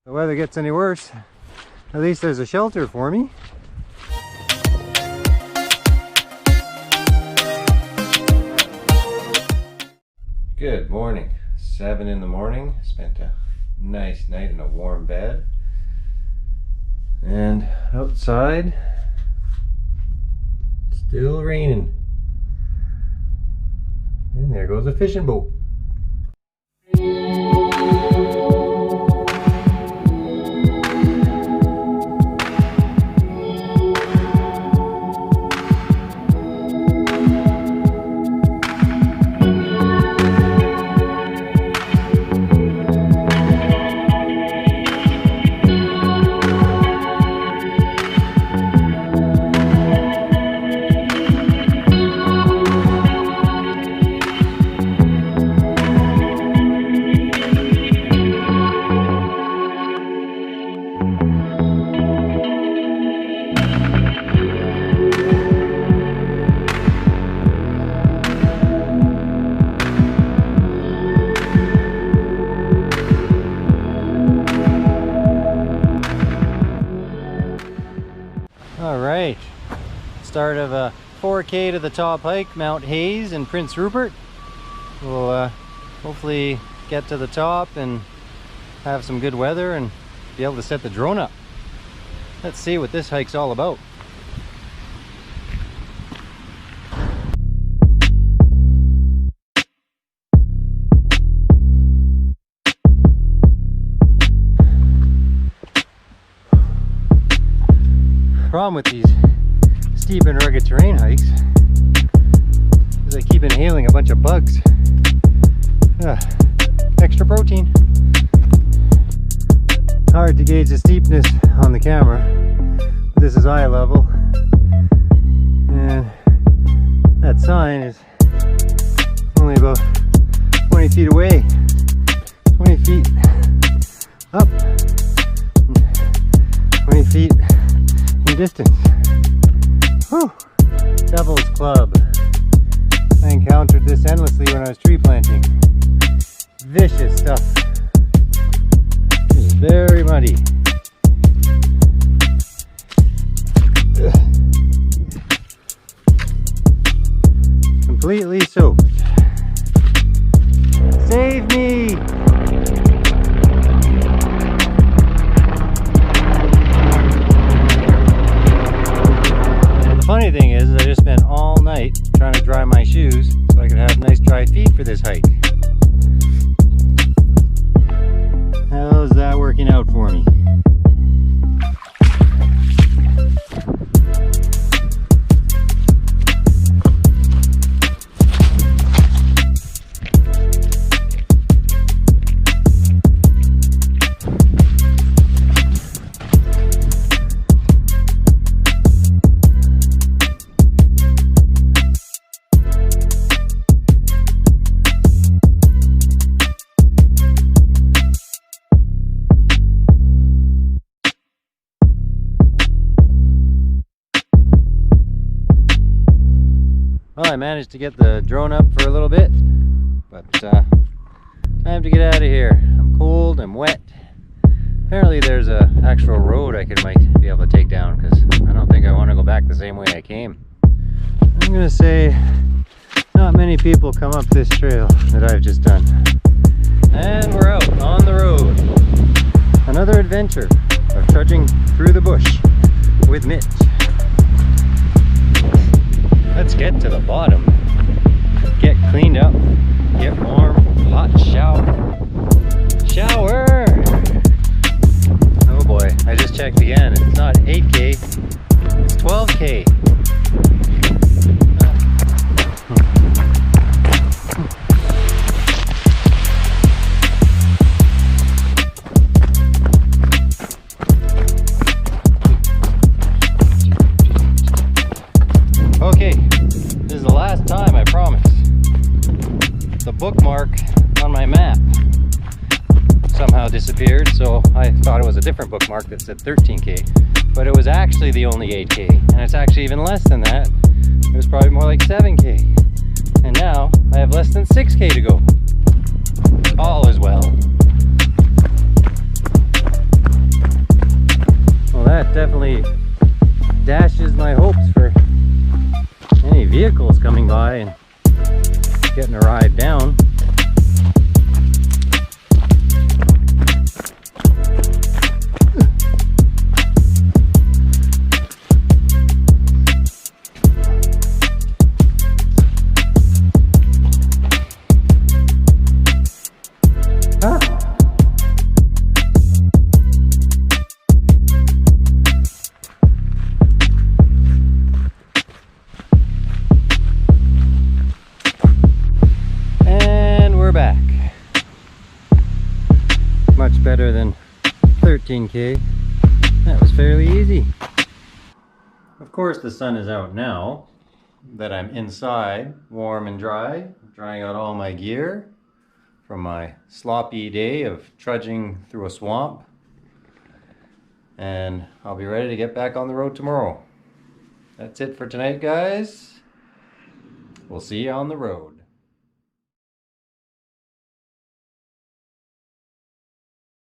the weather gets any worse, at least there's a shelter for me. Good morning. 7 in the morning. Spent a nice night in a warm bed. And outside, still raining. And there goes a fishing boat. Alright, start of a 4K to the top hike, Mount Hayes in Prince Rupert. We'll hopefully get to the top and have some good weather and be able to set the drone up. Let's see what this hike's all about. Problem with these steep and rugged terrain hikes is I keep inhaling a bunch of bugs. Extra protein. Hard to gauge the steepness on the camera. This is eye level, and that sign is only about 20 feet away. 20 feet up, 20 feet distance. Whew. Devil's Club. I encountered this endlessly when I was tree planting. Vicious stuff. It's very muddy. Ugh. Completely soaked. Save me! Funny thing is, I just spent all night trying to dry my shoes so I could have nice dry feet for this hike. How's that working out for me? Well, I managed to get the drone up for a little bit, but time to get out of here. I'm cold, I'm wet. Apparently there's a actual road I might be able to take down, because I don't think I want to go back the same way I came. I'm gonna say not many people come up this trail that I've just done. And we're out on the road. Another adventure of trudging through the bush with Mitch. Let's get to the bottom, get cleaned up, get warm, hot shower. Oh boy, I just checked again. It's not 8K, it's 12K. Okay, this is the last time, I promise. The bookmark on my map somehow disappeared, so I thought it was a different bookmark that said 13K, but it was actually the only 8K, and it's actually even less than that. It was probably more like 7K, and now I have less than 6K to go. All is well. That definitely dashes my hopes for any vehicles coming by and getting a ride down. Much better than 13K. That was fairly easy. Of course the sun is out now that I'm inside, warm and dry, drying out all my gear from my sloppy day of trudging through a swamp. And I'll be ready to get back on the road tomorrow. That's it for tonight, guys. We'll see you on the road.